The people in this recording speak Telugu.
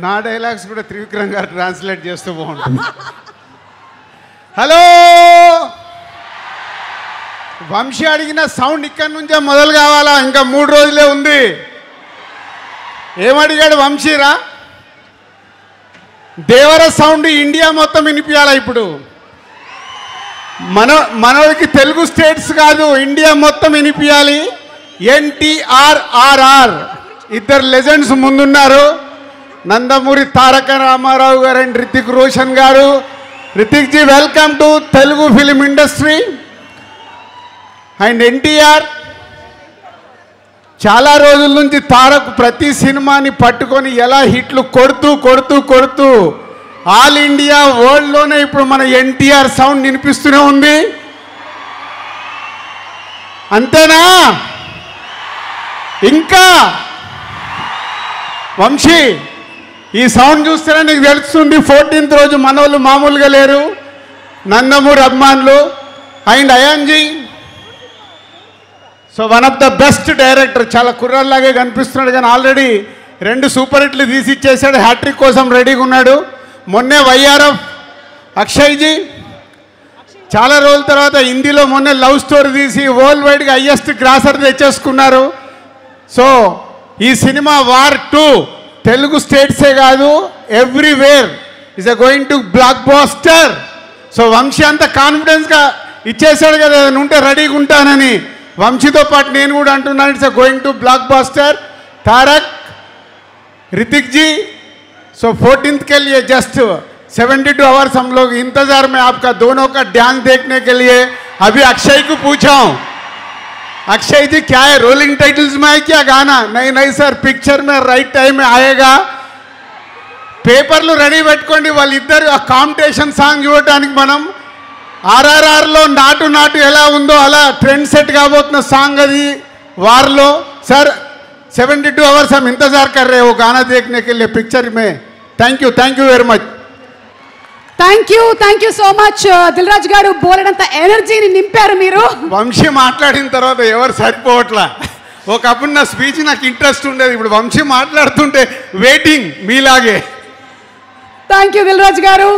నా డైలాగ్స్ కూడా త్రివిక్రమ్ గారు ట్రాన్స్లేట్ చేస్తూ బాగుంటుంది. హలో వంశీ అడిగిన సౌండ్ ఇక్కడి నుంచే మొదలు కావాలా? ఇంకా 3 రోజులే ఉంది. ఏమడిగాడు వంశీరా? దేవర సౌండ్ ఇండియా మొత్తం వినిపించాలా? ఇప్పుడు మనకి తెలుగు స్టేట్స్ కాదు, ఇండియా మొత్తం వినిపించాలి. NTRRR ఇద్దరు లెజెండ్స్ ముందున్నారు. నందమూరి తారక రామారావు గారు అండ్ రితిక్ రోషన్ గారు. Hrithik ji welcome to Telugu film industry. And NTR చాలా రోజుల నుంచి తారక్ ప్రతి సినిమాని పట్టుకొని ఎలా హిట్లు కొడుతూ కొడుతూ కొడుతూ ఆల్ ఇండియా వరల్డ్లోనే ఇప్పుడు మన ఎన్టీఆర్ సౌండ్ వినిపిస్తూనే ఉంది. అంతేనా? ఇంకా వంశీ ఈ సౌండ్ చూస్తేనే నీకు తెలుస్తుంది 14th రోజు మనోళ్ళు మామూలుగా లేరు. నందమూరి అభిమానులు అండ్ అయాన్జీ. So one of the best director. చాలా కుర్రాల్లాగే కనిపిస్తున్నాడు కానీ ఆల్రెడీ 2 సూపర్ హిట్లు తీసి ఇచ్చేసాడు. హ్యాట్రిక్ కోసం రెడీగా ఉన్నాడు. మొన్నే వైఆర్ఎఫ్ అక్షయ్జీ చాలా రోజుల తర్వాత హిందీలో మొన్నే లవ్ స్టోరీ తీసి వరల్డ్ వైడ్గా హైయెస్ట్ గ్రాసర్ తెచ్చేసుకున్నారు. సో ఈ సినిమా వార్ 2 తెలుగు స్టేట్సే కాదు everywhere is going to blockbuster. So Vamsi అంత కాన్ఫిడెన్స్గా ఇచ్చేసాడు కదా, ఉంటే రెడీగా ఉంటానని. వంశీతో పాటు నేను కూడా అంటున్నాను, it's going to blockbuster. Tarak, Hrithik ji, so 14th के लिए जस्ट 72 आवर्स हम लोग इंतजार में आपका दोनों का डांस देखने के लिए. अभी अक्षय को पूछा हूँ, अक्षय जी क्या है रोलिंग टाइटल्स में है क्या गाना? नहीं नहीं सर, पिक्चर में राइट टाइम में आएगा. పేపర్లు రెడీ పెట్టుకోండి. వాళ్ళిద్దరు ఆ కాంపిటీషన్ సాంగ్ చూడటానికి మనం ఆర్ఆర్ఆర్లో నాటు నాటు ఎలా ఉందో అలా ట్రెండ్ సెట్ కాబోతున్న సాంగ్ అది వార్లో. सर 72 आवर्स हम इंतजार कर रहे हैं वो गाना देखने के लिए पिक्चर में. Thank you very much. Thank you so much Dil Raju గారు. బోలెడంత ఎనర్జీని నింపారు మీరు. వంశీ మాట్లాడిన తర్వాత ఎవరు సరిపోవట్లా. ఒకప్పుడు నా స్పీచ్ నాకు ఇంట్రెస్ట్ ఉండేది, ఇప్పుడు వంశీ మాట్లాడుతుంటే వెయిటింగ్ మీలాగే. థ్యాంక్ యూ దిల్ రాజు గారు.